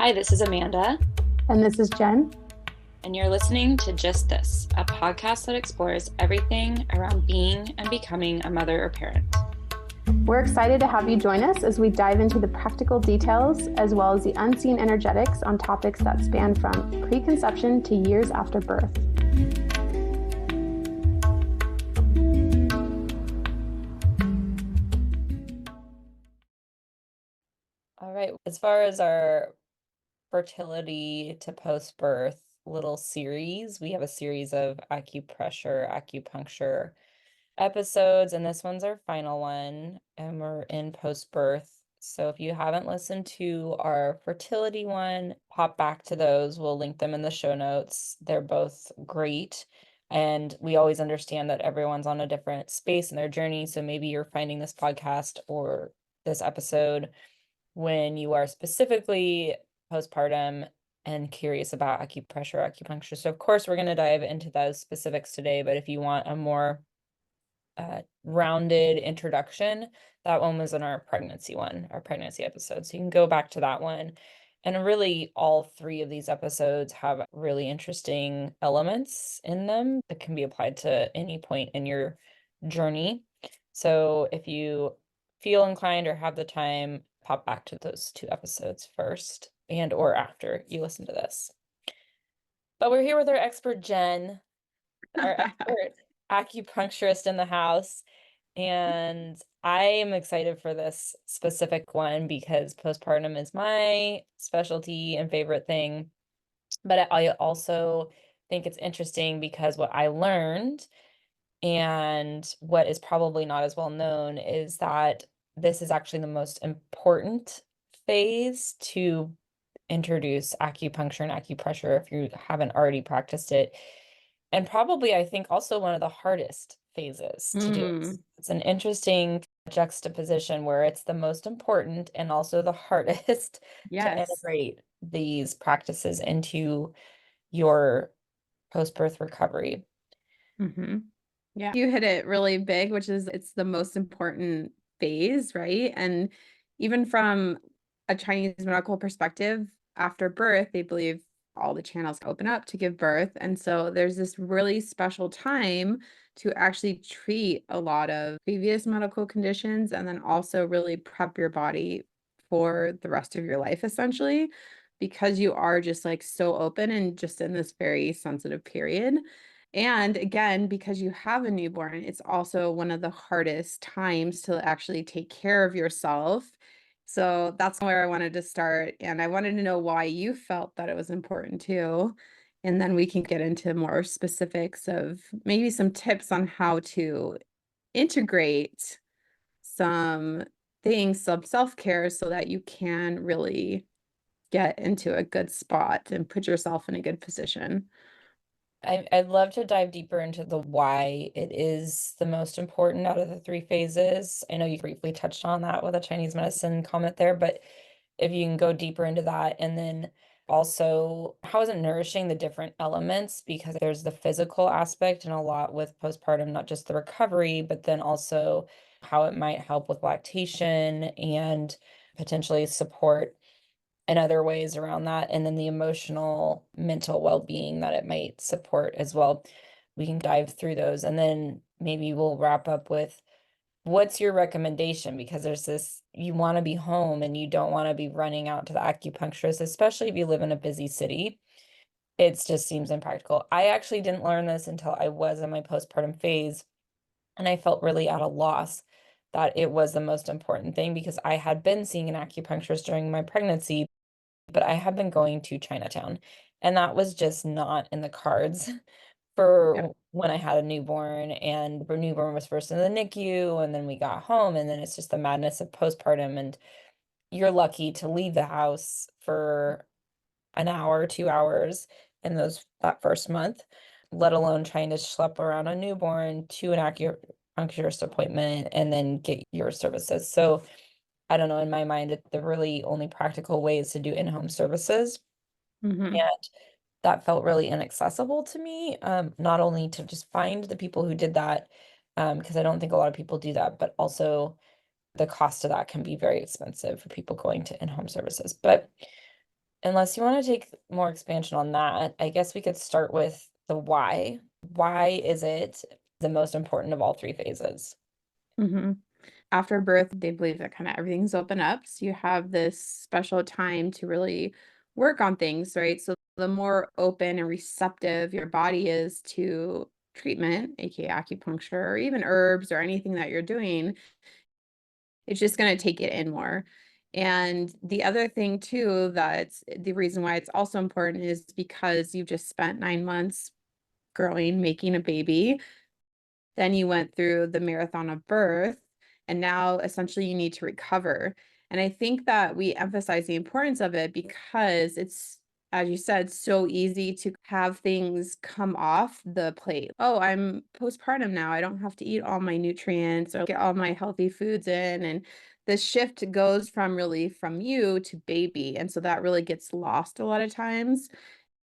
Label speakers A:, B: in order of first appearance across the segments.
A: Hi, this is Amanda,
B: And this is Jen.
A: and you're listening to Just This, a podcast that explores everything around being and becoming a mother or parent.
B: We're excited to have you join us as we dive into the practical details as well as the unseen energetics on topics that span from preconception to years after birth.
A: All right, as far as our fertility to post-birth little series, we have a series of acupressure, acupuncture episodes, and this one's our final one, and we're in post-birth. So if you haven't listened to our fertility one, pop back to those. We'll link them in the show notes. They're both great. And we always understand that everyone's on a different space in their journey. So maybe you're finding this podcast or this episode when you are specifically postpartum and curious about acupressure, acupuncture. So of course, we're going to dive into those specifics today, but if you want a more rounded introduction, that one was in our pregnancy episode. So you can go back to that one. And really, all three of these episodes have really interesting elements in them that can be applied to any point in your journey. So if you feel inclined or have the time, pop back to those two episodes first and or after you listen to this. But we're here with our expert Jen, our expert acupuncturist in the house. And I am excited for this specific one because postpartum is my specialty and favorite thing. But I also think it's interesting because what I learned and what is probably not as well known is that this is actually the most important phase to introduce acupuncture and acupressure if you haven't already practiced it. And probably, I think, also one of the hardest phases to do. It's an interesting juxtaposition where it's the most important and also the hardest to integrate these practices into your post-birth recovery.
B: Yeah, you hit it really big, which is it's the most important phase, right? And even from a Chinese medical perspective, after birth, they believe all the channels open up to give birth. And so there's this really special time to actually treat a lot of previous medical conditions and then also really prep your body for the rest of your life, essentially, because you are just like so open and just in this very sensitive period. And again, because you have a newborn, it's also one of the hardest times to actually take care of yourself. So that's where I wanted to start. And I wanted to know why you felt that it was important too. And then we can get into more specifics of maybe some tips on how to integrate some things, some self-care so that you can really get into a good spot and put yourself in a good position.
A: I'd love to dive deeper into the why it is the most important out of the three phases. I know you briefly touched on that with a Chinese medicine comment there, but if you can go deeper into that, and then also how is it nourishing the different elements? Because there's the physical aspect and a lot with postpartum, not just the recovery, but then also how it might help with lactation and potentially support and other ways around that. And then the emotional, mental well-being that it might support as well. We can dive through those. And then maybe we'll wrap up with what's your recommendation? Because there's this, you want to be home and you don't want to be running out to the acupuncturist, especially if you live in a busy city. It just seems impractical. I actually didn't learn this until I was in my postpartum phase. And I felt really at a loss that it was the most important thing because I had been seeing an acupuncturist during my pregnancy, but I have been going to Chinatown, and that was just not in the cards for when I had a newborn, and the newborn was first in the NICU, and then we got home, and then it's just the madness of postpartum, and you're lucky to leave the house for an hour, 2 hours in that first month, let alone trying to schlep around a newborn to an acupuncturist appointment and then get your services. So I don't know, in my mind, the really only practical way is to do in-home services. And that felt really inaccessible to me, not only to just find the people who did that, because I don't think a lot of people do that, but also the cost of that can be very expensive for people going to in-home services. But unless you want to take more expansion on that, I guess we could start with the why. Why is it the most important of all three phases?
B: Mhm. After birth, they believe that kind of everything's open up. So you have this special time to really work on things, right? So the more open and receptive your body is to treatment, aka acupuncture, or even herbs or anything that you're doing, it's just going to take it in more. And the other thing too, that's the reason why it's also important is because you've just spent 9 months growing, making a baby. Then you went through the marathon of birth, and now essentially you need to recover. And I think that we emphasize the importance of it because it's, as you said, so easy to have things come off the plate. Oh, I'm postpartum now. I don't have to eat all my nutrients or get all my healthy foods in. And the shift goes from really from you to baby. And so that really gets lost a lot of times,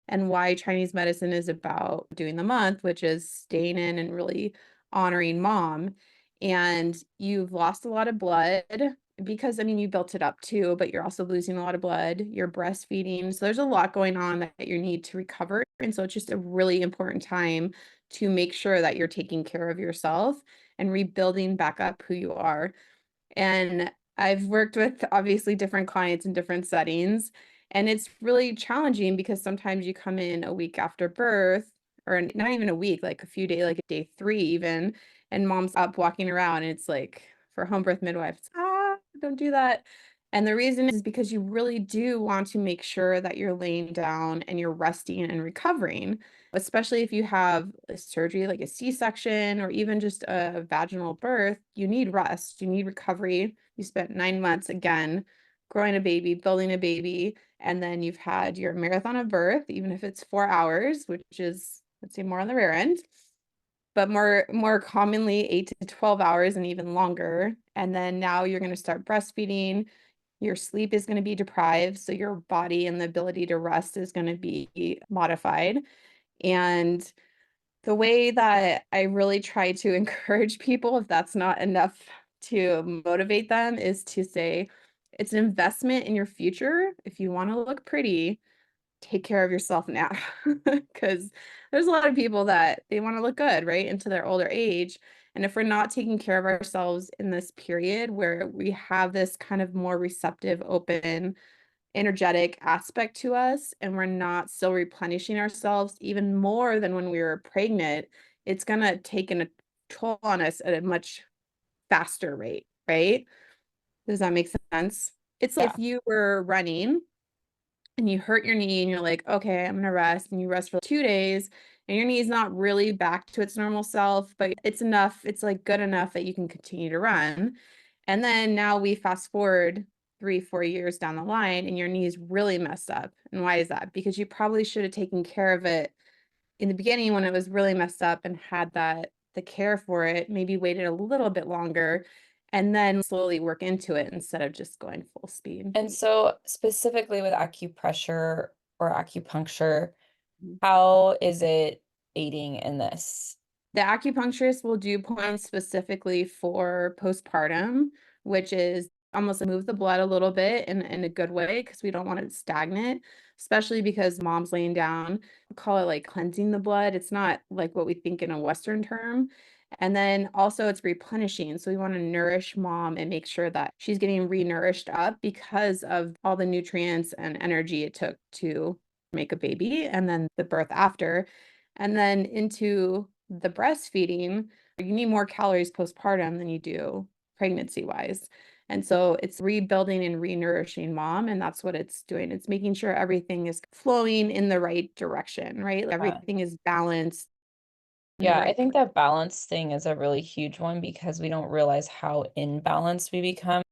B: and why Chinese medicine is about doing the month, which is staying in and really honoring mom. And you've lost a lot of blood because, I mean, you built it up too, but you're also losing a lot of blood. You're breastfeeding. So there's a lot going on that you need to recover. And so it's just a really important time to make sure that you're taking care of yourself and rebuilding back up who you are. And I've worked with obviously different clients in different settings, and it's really challenging because sometimes you come in a week after birth, or not even a week, like a few days, like day 3 even, and mom's up walking around, and it's like for home birth midwives, don't do that. And the reason is because you really do want to make sure that you're laying down and you're resting and recovering, especially if you have a surgery like a C-section or even just a vaginal birth. You need rest, you need recovery. You spent 9 months again growing a baby, building a baby, and then you've had your marathon of birth, even if it's 4 hours, which is, let's say, more on the rare end, but more commonly 8 to 12 hours and even longer. And then now you're going to start breastfeeding. Your sleep is going to be deprived, so your body and the ability to rest is going to be modified. And the way that I really try to encourage people, if that's not enough to motivate them, is to say it's an investment in your future. If you want to look pretty, take care of yourself now. Because there's a lot of people that they want to look good, right, into their older age. And if we're not taking care of ourselves in this period where we have this kind of more receptive, open, energetic aspect to us, and we're not still replenishing ourselves even more than when we were pregnant, it's gonna take a toll on us at a much faster rate, right? Does that make sense? It's like
A: Yeah.
B: if you were running and you hurt your knee and you're like, okay, I'm gonna rest, and you rest for 2 days, and your knee is not really back to its normal self, but it's enough, it's like good enough that you can continue to run. And then now we fast forward 3, 4 years down the line, and your knee is really messed up. And why is that? Because you probably should have taken care of it in the beginning when it was really messed up and had that the care for it, maybe waited a little bit longer and then slowly work into it instead of just going full speed.
A: And so specifically with acupressure or acupuncture,
B: Mhm.
A: how is it aiding in this?
B: The acupuncturist will do points specifically for postpartum, which is almost move the blood a little bit in a good way because we don't want it stagnant, especially because mom's laying down. We call it like cleansing the blood. It's not like what we think in a Western term. And then also it's replenishing. So we want to nourish mom and make sure that she's getting re-nourished up because of all the nutrients and energy it took to make a baby and then the birth after. And then into the breastfeeding, you need more calories postpartum than you do pregnancy wise. And so it's rebuilding and re-nourishing mom, and that's what it's doing. It's making sure everything is flowing in the right direction, right?
A: Yeah.
B: Everything is balanced in the
A: Yeah, I
B: right
A: think
B: place.
A: that balance thing is a really huge one because we don't realize how imbalanced we become.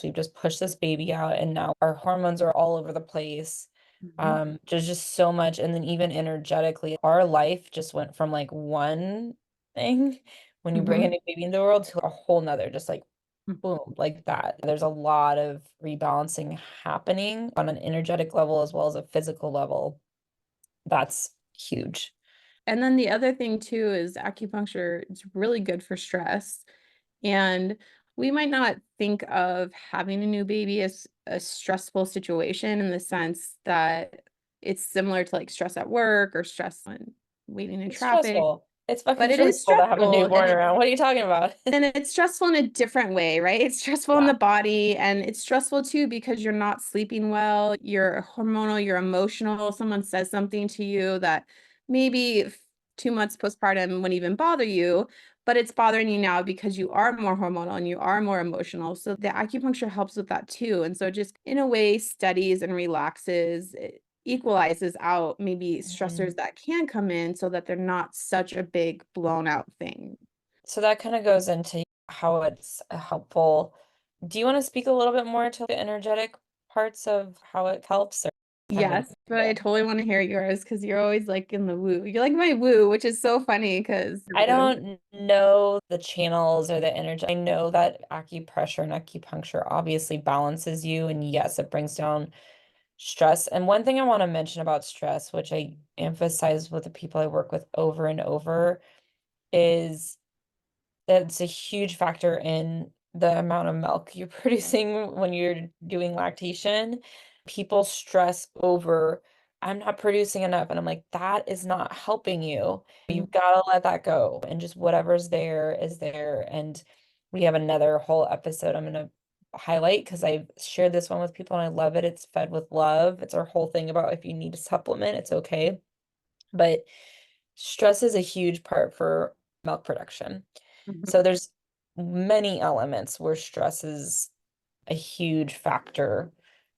A: We've just pushed this baby out and now our hormones are all over the place.
B: Mhm,
A: There's just so much. And then even energetically, our life just went from like one thing when you bring a
B: mhm,
A: new baby into the world to a whole nother, just like
B: mm.
A: boom, like that. There's a lot of rebalancing happening on an energetic level as well as a physical level. That's huge.
B: And then the other thing too is acupuncture is really good for stress. And we might not think of having a new baby as a stressful situation in the sense that it's similar to like stress at work or stress when waiting in
A: It's
B: traffic,
A: stressful. It's
B: but
A: fucking
B: it is
A: stressful to have a
B: stressful
A: newborn around. What are you talking about?
B: and it's stressful in a different way, right? It's stressful in
A: Yeah.
B: the body and it's stressful too because you're not sleeping well, you're hormonal, you're emotional. Someone says something to you that maybe 2 months postpartum wouldn't even bother you, but it's bothering you now because you are more hormonal and you are more emotional. So the acupuncture helps with that too. And so just in a way steadies and relaxes, it equalizes out maybe
A: Mhm.
B: stressors that can come in so that they're not such a big blown out thing.
A: So that kind of goes into how it's helpful. Do you want to speak a little bit more to the energetic parts of how it helps, or kind of
B: Yes, but I
A: yeah.
B: totally want to hear yours because you're always like in the woo. You're like my woo, which is so funny because
A: I don't know the channels or the energy. I know that acupressure and acupuncture obviously balances you, and yes, it brings down stress. And one thing I want to mention about stress, which I emphasize with the people I work with over and over, is that's a huge factor in the amount of milk you're producing when you're doing lactation. People stress over, I'm not producing enough. And I'm like, that is not helping you. You've got to let that go. And just whatever's there is there. And we have another whole episode I'm going to highlight because I've shared this one with people and I love it. It's fed with love. It's our whole thing about if you need a supplement, it's okay. But stress is a huge part for milk production.
B: Mhm.
A: So there's many elements where stress is a huge factor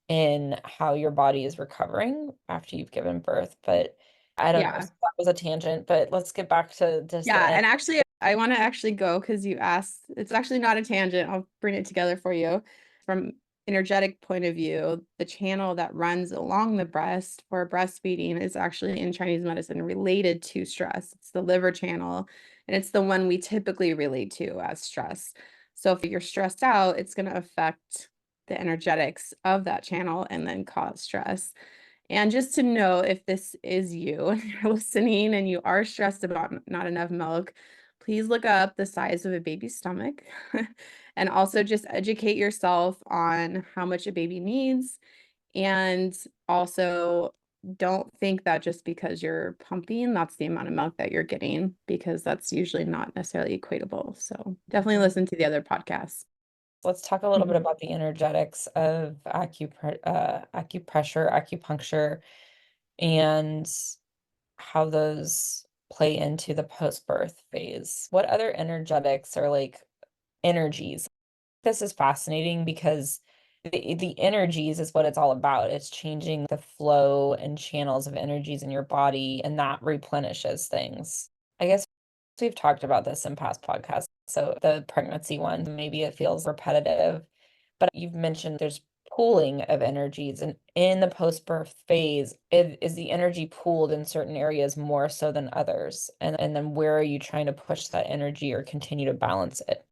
A: in how your body is recovering after you've given birth. But I don't know.
B: Yeah.
A: So that was a tangent, but let's get back to just the
B: Yeah,
A: end.
B: and actually, I want to actually go because you asked. It's actually not a tangent. I'll bring it together for you. From energetic point of view, the channel that runs along the breast for breastfeeding is actually in Chinese medicine related to stress. It's the liver channel, and it's the one we typically relate to as stress. So if you're stressed out, it's going to affect the energetics of that channel and then cause stress. And just to know if this is you and you're listening and you are stressed about not enough milk, please look up the size of a baby's stomach and also just educate yourself on how much a baby needs. And also don't think that just because you're pumping, that's the amount of milk that you're getting, because that's usually not necessarily equatable. So definitely
A: Mhm.
B: listen to the other podcasts.
A: Let's talk a little bit
B: Mhm.
A: about the energetics of acupressure, acupuncture, and how those play into the post-birth phase. What other energetics are like energies? This is fascinating because the energies is what it's all about. It's changing the flow and channels of energies in your body, and that replenishes things. I guess we've talked about this in past podcasts. So the pregnancy one, maybe it feels repetitive, but you've mentioned there's pooling of energies, and in the post-birth phase, is the energy pooled in certain areas more so than others? And then where are you trying to push that energy or continue to balance it?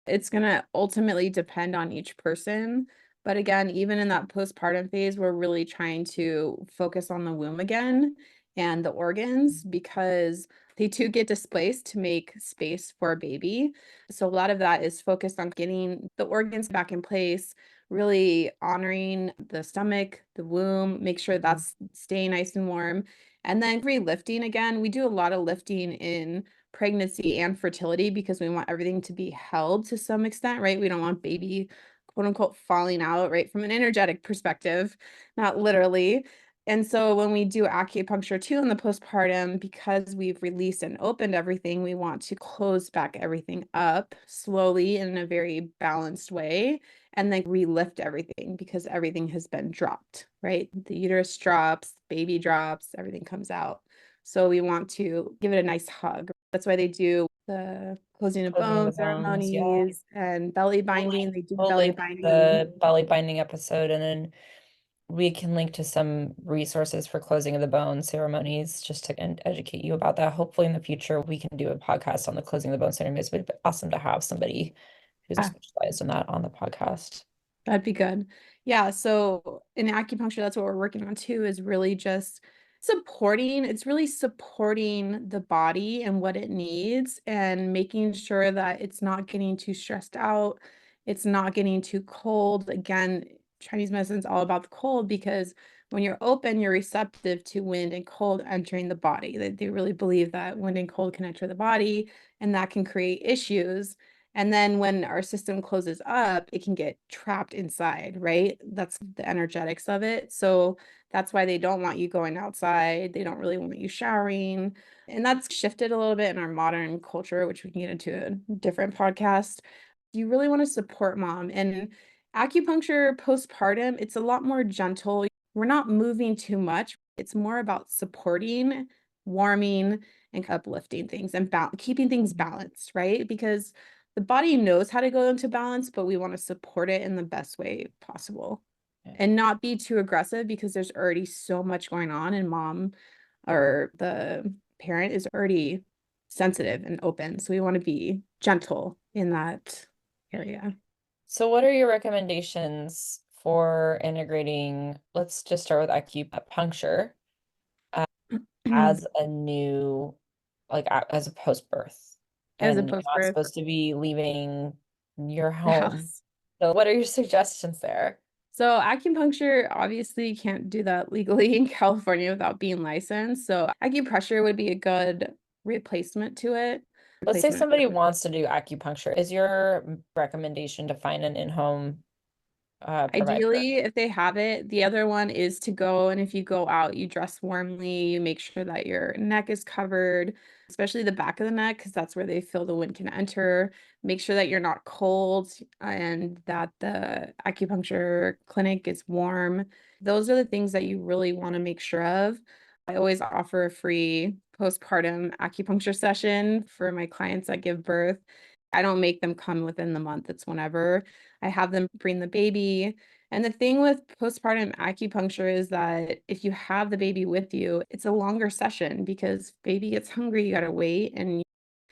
B: It's going to ultimately depend on each person. But again, even in that postpartum phase, we're really trying to focus on the womb again and the organs because they too get displaced to make space for a baby. So a lot of that is focused on getting the organs back in place, really honoring the stomach, the womb, make sure that's staying nice and warm. And then re-lifting again, we do a lot of lifting in pregnancy and fertility because we want everything to be held to some extent, right? We don't want baby quote unquote falling out, right? From an energetic perspective, not literally. And so when we do acupuncture too in the postpartum, because we've released and opened everything, we want to close back everything up slowly in a very balanced way and then relift everything because everything has been dropped, right? The uterus drops, baby drops, everything comes out. So we want to give it a nice hug. That's why they do the closing of
A: Closing of
B: bone
A: the bones, yeah.
B: ceremonies and belly
A: We'll
B: binding. They do
A: we'll
B: belly
A: link
B: binding.
A: the belly binding episode, and then we can link to some resources for closing of the bone ceremonies just to educate you about that. Hopefully in the future we can do a podcast on the closing of the bone ceremonies. It'd be awesome to have somebody who's
B: Ah,
A: specialized in that on the podcast.
B: that'd be good. Yeah. So in acupuncture, that's what we're working on too, is really just It's really supporting the body and what it needs and making sure that it's not getting too stressed out, it's not getting too cold. Again, Chinese medicine is all about the cold because when you're open, you're receptive to wind and cold entering the body. They really believe that wind and cold can enter the body and that can create issues. And then when our system closes up, it can get trapped inside, right? That's the energetics of it. So that's why they don't want you going outside. They don't really want you showering. And that's shifted a little bit in our modern culture, which we can get into a different podcast. You really want to support mom. And acupuncture postpartum, it's a lot more gentle. We're not moving too much. It's more about supporting, warming, and uplifting things and keeping things balanced, right? Because the body knows how to go into balance, but we want to support it in the best way possible and not be too aggressive because there's already so much going on and mom or the parent is already sensitive and open. So we want to be gentle in that area.
A: So what are your recommendations for integrating, let's just start with acupuncture as a new, like as a post-birth.
B: As a
A: And you're not
B: post-birth,
A: supposed to be leaving your
B: the
A: home.
B: house.
A: So what are your suggestions there?
B: So acupuncture obviously can't do that legally in California without being licensed. So acupressure would be a good replacement to it.
A: Let's say
B: Replacement.
A: somebody wants to do acupuncture. Is your recommendation to find an in-home provider?
B: Ideally, if they have it, the other one is to go and if you go out, you dress warmly, you make sure that your neck is covered, especially the back of the neck, because that's where they feel the wind can enter. Make sure that you're not cold and that the acupuncture clinic is warm. Those are the things that you really want to make sure of. I always offer a free postpartum acupuncture session for my clients that give birth. I don't make them come within the month, it's whenever. I have them bring the baby. And the thing with postpartum acupuncture is that if you have the baby with you, it's a longer session because baby gets hungry, you gotta wait and you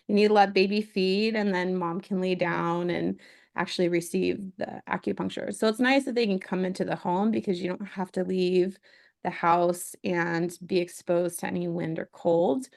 B: need to let baby feed and then mom can lay down and actually receive the acupuncture. So it's nice that they can come into the home because you don't have to leave the house and be exposed to any wind or cold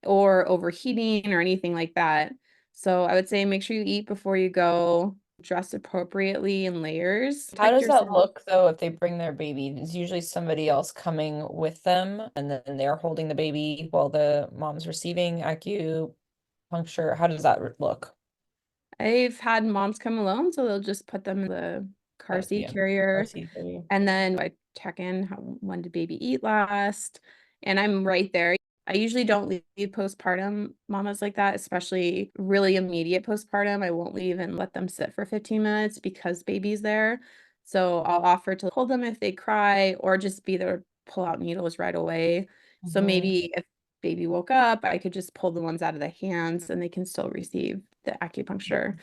B: or overheating or anything like that. So I would say make sure you eat before you go, dress appropriately in layers,
A: How
B: protect
A: does that
B: yourself.
A: look though if they bring their baby? Is usually somebody else coming with them and then they're holding the baby while the mom's receiving acupuncture? How does that look?
B: I've had moms come alone, so they'll just put them in the car seat
A: Yeah,
B: carrier.
A: RC baby.
B: And then I check in, when did baby eat last? And I'm right there. I usually don't leave postpartum mamas like that, especially really immediate postpartum. I won't leave and let them sit for 15 minutes because baby's there. So I'll offer to hold them if they cry or just be there, pull out needles right away. So
A: Mhm.
B: maybe if baby woke up, I could just pull the ones out of the hands and they can still receive the acupuncture.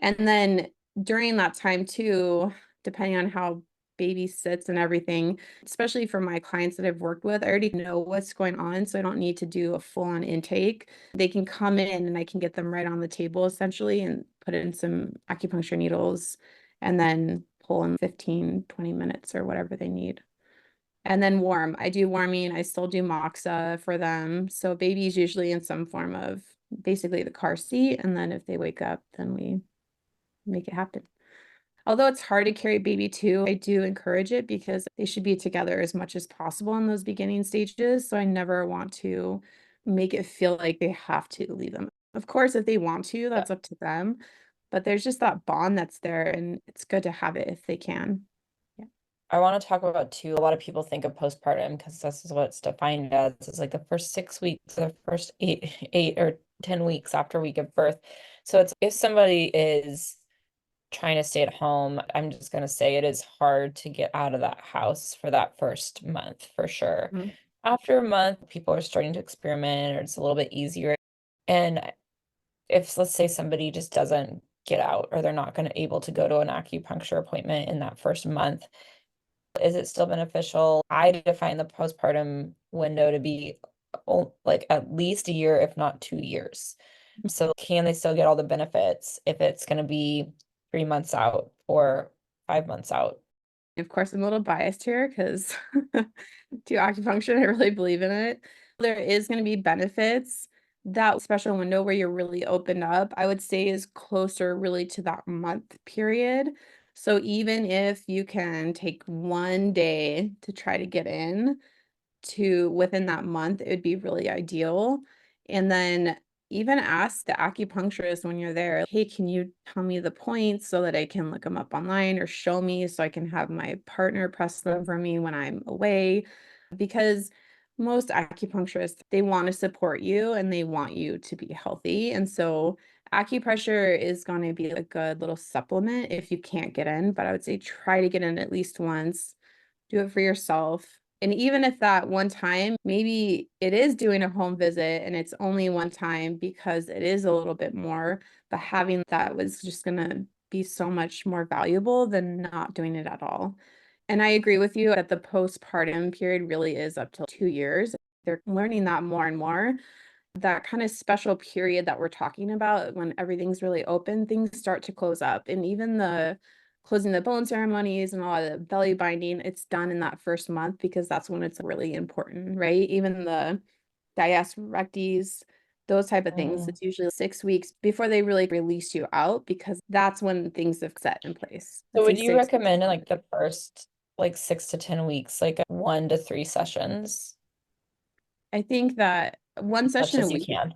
B: And then during that time too, depending on how baby sits and everything, especially for my clients that I've worked with, I already know what's going on, so I don't need to do a full-on intake. They can come in and I can get them right on the table essentially and put in some acupuncture needles and then pull in 15, 20 minutes or whatever they need. And then warm. I do warming. I still do moxa for them. So baby's usually in some form of basically the car seat. And then if they wake up, then we make it happen. Although it's hard to carry baby too, I do encourage it because they should be together as much as possible in those beginning stages. So I never want to make it feel like they have to leave them. Of course, if they want to,
A: Yeah.
B: that's up to them. But there's just that bond that's there, and it's good to have it if they can. Yeah.
A: I want to talk about too, a lot of people think of postpartum because this is what it's defined as. It's like the first 6 weeks, the first eight or 10 weeks after we give birth. So it's if somebody is trying to stay at home, I'm just going to say it is hard to get out of that house for that first month for sure.
B: Mhm.
A: After a month, people are starting to experiment or it's a little bit easier. And if let's say somebody just doesn't get out or they're not going to able to go to an acupuncture appointment in that first month, is it still beneficial? I define the postpartum window to be like at least a year, if not 2 years. So can they still get all the benefits if it's going to be 3 months out or 5 months out?
B: Of course, I'm a little biased here because do acupuncture, I really believe in it. There is going to be benefits. That special window where you're really opened up, I would say is closer really to that month period. So even if you can take one day to try to get in to within that month, it would be really ideal. And then even ask the acupuncturist when you're there, hey, can you tell me the points so that I can look them up online or show me so I can have my partner press them for me when I'm away? Because most acupuncturists, they want to support you and they want you to be healthy. And so acupressure is going to be a good little supplement if you can't get in, but I would say try to get in at least once, do it for yourself. And even if that one time, maybe it is doing a home visit and it's only one time because it is a little bit more, but having that was just going to be so much more valuable than not doing it at all. And I agree with you that the postpartum period really is up to 2 years. They're learning that more and more. That kind of special period that we're talking about when everything's really open, things start to close up. And even the closing the bone ceremonies and all of the belly binding, it's done in that first month because that's when it's really important, right? Even the dias rectis, those type of things,
A: Mm.
B: it's usually 6 weeks before they really release you out because that's when things have set in place.
A: So
B: I'd say
A: would you
B: 6 weeks.
A: recommend in like the first like 6 to 10 weeks, like 1 to 3 sessions,
B: I think that one
A: as much
B: session a
A: as you
B: week,
A: can?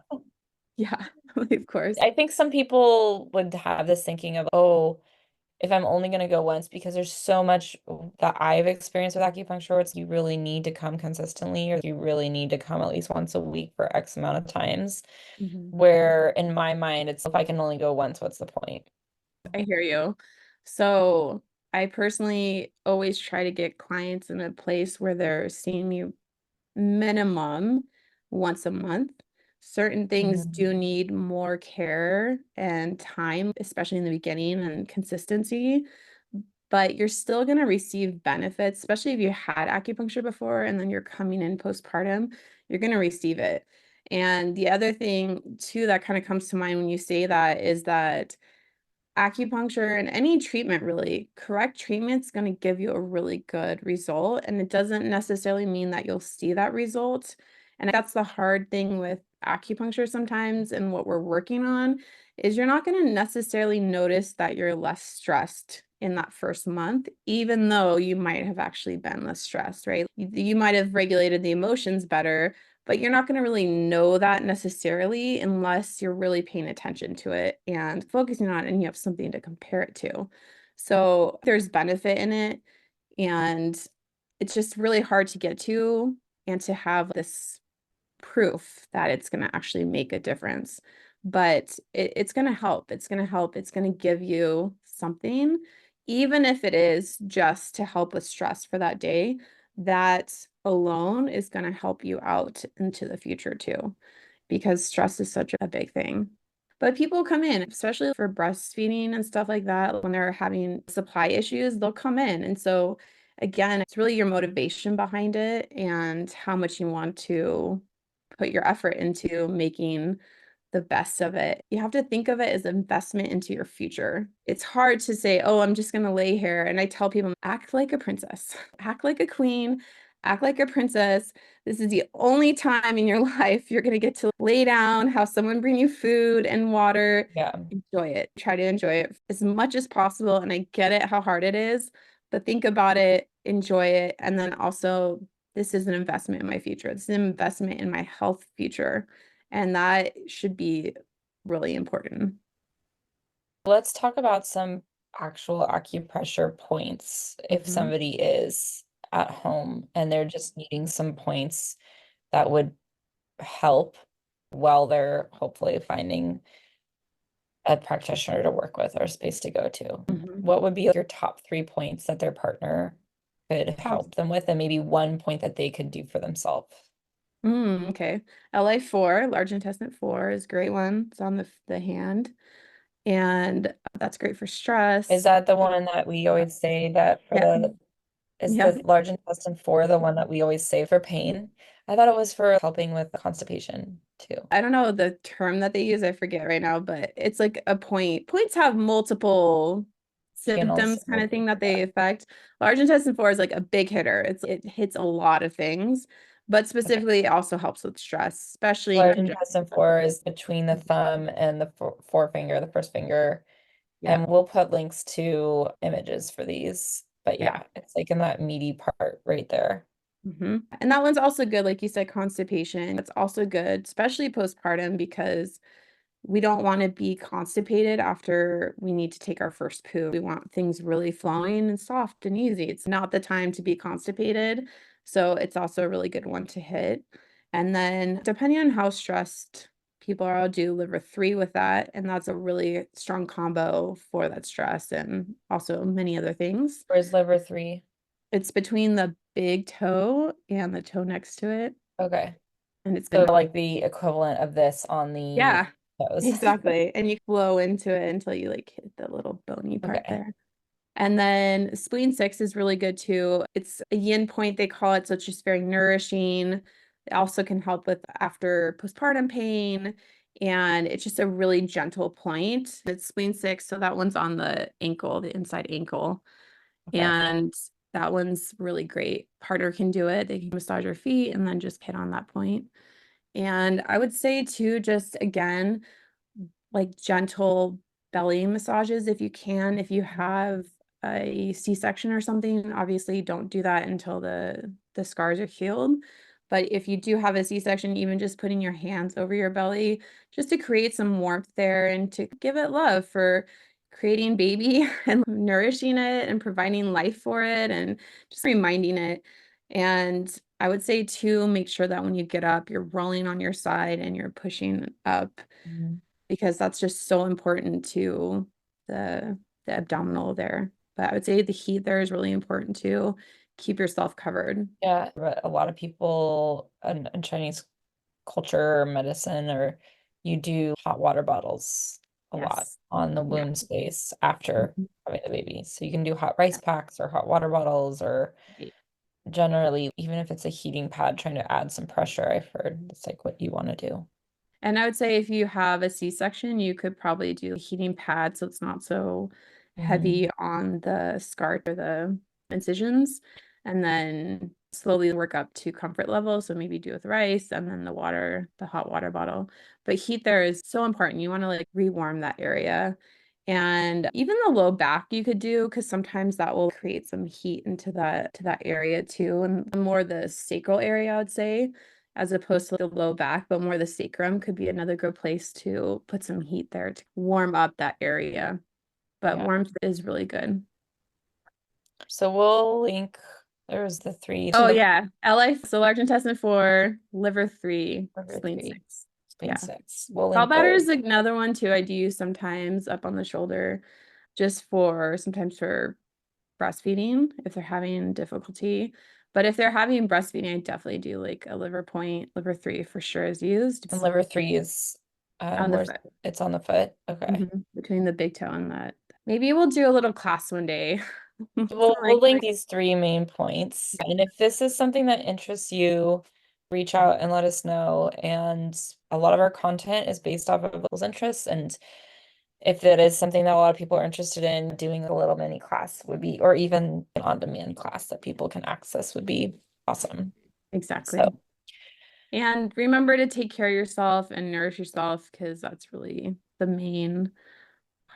B: yeah, of course.
A: I think some people would have this thinking of, oh, if I'm only going to go once, because there's so much that I've experienced with acupuncture, where it's you really need to come consistently, or you really need to come at least once a week for X amount of times.
B: Mhm.
A: Where in my mind, it's if I can only go once, what's the point?
B: I hear you. So I personally always try to get clients in a place where they're seeing me minimum once a month. Certain things
A: Mhm.
B: do need more care and time, especially in the beginning and consistency, but you're still going to receive benefits, especially if you had acupuncture before and then you're coming in postpartum, you're going to receive it. And the other thing too that kind of comes to mind when you say that is that acupuncture and any treatment really, correct treatment's going to give you a really good result. And it doesn't necessarily mean that you'll see that result. And that's the hard thing with acupuncture sometimes and what we're working on is you're not going to necessarily notice that you're less stressed in that first month, even though you might have actually been less stressed, right? You might have regulated the emotions better, but you're not going to really know that necessarily unless you're really paying attention to it and focusing on it and you have something to compare it to. So there's benefit in it, and it's just really hard to get to and to have this proof that it's going to actually make a difference. But it's going to help. It's going to help. It's going to give you something, even if it is just to help with stress for that day. That alone is going to help you out into the future too, because stress is such a big thing. But people come in, especially for breastfeeding and stuff like that, when they're having supply issues, they'll come in. And so, again, it's really your motivation behind it and how much you want to put your effort into making the best of it. You have to think of it as an investment into your future. It's hard to say, oh, I'm just going to lay here. And I tell people, act like a princess, act like a queen, act like a princess. This is the only time in your life you're going to get to lay down, have someone bring you food and water.
A: Yeah.
B: Enjoy it. Try to enjoy it as much as possible. And I get it how hard it is, but think about it, enjoy it. And then also, this is an investment in my future. This is an investment in my health future. And that should be really important.
A: Let's talk about some actual acupressure points if
B: Mhm.
A: somebody is at home and they're just needing some points that would help while they're hopefully finding a practitioner to work with or a space to go to.
B: Mhm.
A: What would be your top 3 points that their partner could
B: Awesome.
A: help them with, and maybe one point that they could do for themselves?
B: Okay. LA4, large intestine 4 is a great one. It's on the hand. And that's great for
A: Is
B: stress.
A: that the one that we always say that for
B: Yeah.
A: is
B: Yeah.
A: the large intestine 4 the one that we always say for pain? I thought it was for helping with constipation too.
B: I don't know the term that they use. I forget right now, but it's like a point. Points have multiple
A: channels
B: symptoms
A: some
B: kind
A: of
B: of thing
A: it.
B: that they affect. Large intestine 4 is like a big hitter. It hits a lot of things, but
A: Okay.
B: specifically it also helps with stress, especially in
A: Large
B: conjunction
A: intestine
B: with.
A: 4 is between the thumb and the forefinger, the first finger.
B: Yeah.
A: And we'll put links to images for these. But
B: Yeah.
A: yeah, it's like in that meaty part right there.
B: And that one's also good, like you said, constipation. It's also good, especially postpartum, because we don't want to be constipated after we need to take our first poo. We want things really flowing and soft and easy. It's not the time to be constipated. So it's also a really good one to hit. And then depending on how stressed people are, I'll do liver 3 with that. And that's a really strong combo for that stress and also many other things.
A: Where's liver 3?
B: It's between the big toe and the toe next to it.
A: Okay.
B: And it's
A: So
B: been,
A: like the equivalent of this on the
B: yeah,
A: toes.
B: exactly. And you flow into it until you like hit the little bony part
A: Okay.
B: there. And then spleen 6 is really good too. It's a yin point, they call it. So it's just very nourishing. It also can help with after postpartum pain. And it's just a really gentle point. It's spleen 6. So that one's on the ankle, the inside ankle.
A: Okay.
B: And that one's really great. Partner can do it. They can massage your feet and then just hit on that point. And I would say too, just again, like gentle belly massages if you can. If you have a C-section or something, obviously don't do that until the scars are healed. But if you do have a C-section, even just putting your hands over your belly just to create some warmth there and to give it love for creating baby and nourishing it and providing life for it and just reminding it. And I would say too, make sure that when you get up, you're rolling on your side and you're pushing up
A: Mhm.
B: because that's just so important to the abdominal there. But I would say the heat there is really important too. Keep yourself covered.
A: Yeah, but a lot of people in Chinese culture or medicine or you do hot water bottles a lot
B: Yes.
A: on the
B: Yeah.
A: wound space after
B: Mhm.
A: having the baby. So you can do hot rice
B: Yeah.
A: packs or hot water bottles or generally, even if it's a heating pad, trying to add some pressure, I've heard it's like what you want to do.
B: And I would say if you have a C-section, you could probably do a heating pad so it's not so
A: Mhm.
B: heavy on the scar or the incisions, and then slowly work up to comfort level. So maybe do with rice and then the water, the hot water bottle. But heat there is so important. You want to like rewarm that area. And even the low back you could do because sometimes that will create some heat into that area too. And more the sacral area, I would say as opposed to the low back, but more the sacrum could be another good place to put some heat there to warm up that area. But
A: Yeah.
B: warmth is really good.
A: So we'll link, there's the three. So
B: Oh
A: the
B: yeah, LI, so large intestine 4, liver 3,
A: number
B: spleen
A: three,
B: 6.
A: spleen
B: Yeah.
A: 6. We'll link
B: Gallbladder
A: those.
B: is another one too. I do use sometimes up on the shoulder just for sometimes for breastfeeding if they're having difficulty. But if they're having breastfeeding, I definitely do like a liver point, liver 3 for sure is used.
A: And liver 3 is
B: On the
A: where's
B: foot.
A: it's on the foot. Okay.
B: Between the big toe and that. Maybe we'll do a little class one day.
A: We'll
B: Like,
A: link these three main points. And if this is something that interests you, reach out and let us know. And a lot of our content is based off of those interests. And if that is something that a lot of people are interested in, doing a little mini class would be, or even an on-demand class that people can access would be awesome. So,
B: exactly. And remember to take care of yourself and nourish yourself because that's really the main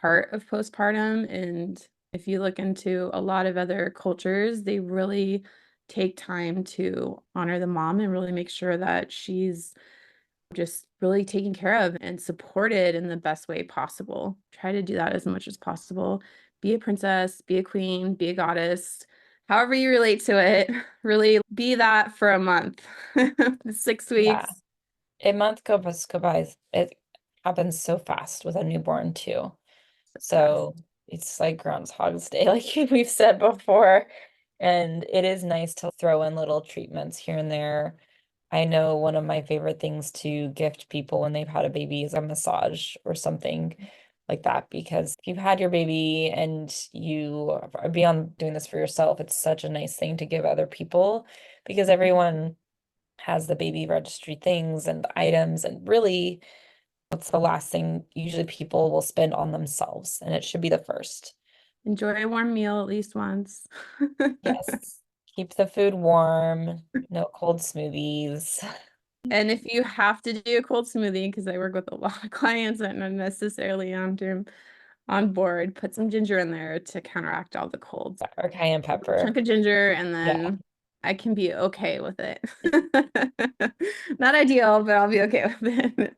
B: part of postpartum. And if you look into a lot of other cultures, they really take time to honor the mom and really make sure that she's just really taken care of and supported in the best way possible. Try to do that as much as possible. Be a princess, be a queen, be a goddess, however you relate to it. Really be that for a month, 6
A: yeah,
B: weeks.
A: a month go by. It happens so fast with a newborn too.
B: Fast.
A: So it's like Groundhog's Day, like we've said before. And it is nice to throw in little treatments here and there. I know one of my favorite things to gift people when they've had a baby is a massage or something like that. Because if you've had your baby and you are beyond doing this for yourself, it's such a nice thing to give other people because everyone has the baby registry things and items and really what's the last thing usually people will spend on themselves, and it should be the first.
B: Enjoy a warm meal at least once.
A: Yes. Keep the food warm, no cold smoothies.
B: And if you have to do a cold smoothie, because I work with a lot of clients that aren't necessarily on board, put some ginger in there to counteract all the colds.
A: Or cayenne pepper.
B: Chunk of ginger, and then
A: Yeah.
B: I can be okay with it. Not ideal, but I'll be okay with it.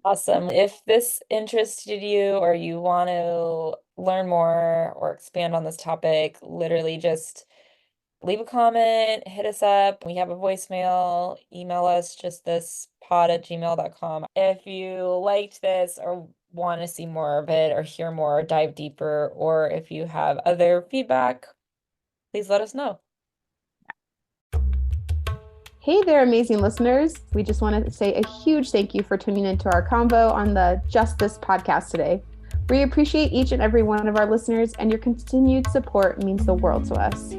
A: Awesome. If this interested you or you want to learn more or expand on this topic, literally just leave a comment, hit us up. We have a voicemail, email us just this pod@gmail.com. If you liked this or want to see more of it or hear more or dive deeper, or if you have other feedback, please let us know.
B: Hey there, amazing listeners. We just want to say a huge thank you for tuning into our convo on the Just This podcast today. We appreciate each and every one of our listeners, and your continued support means the world to us.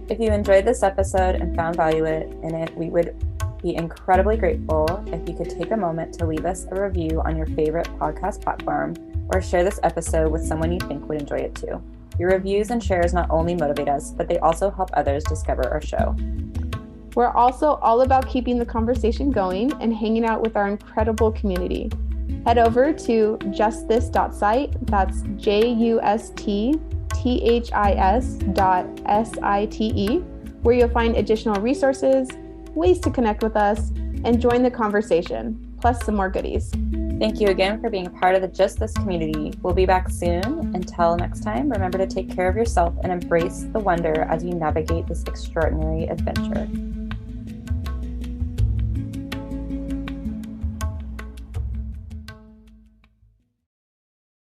A: If you enjoyed this episode and found value in it, we would be incredibly grateful if you could take a moment to leave us a review on your favorite podcast platform or share this episode with someone you think would enjoy it too. Your reviews and shares not only motivate us, but they also help others discover our show.
B: We're also all about keeping the conversation going and hanging out with our incredible community. Head over to justthis.site, that's justhis.site, where you'll find additional resources, ways to connect with us, and join the conversation, plus some more goodies.
A: Thank you again for being a part of the Just This community. We'll be back soon. Until next time, remember to take care of yourself and embrace the wonder as you navigate this extraordinary adventure.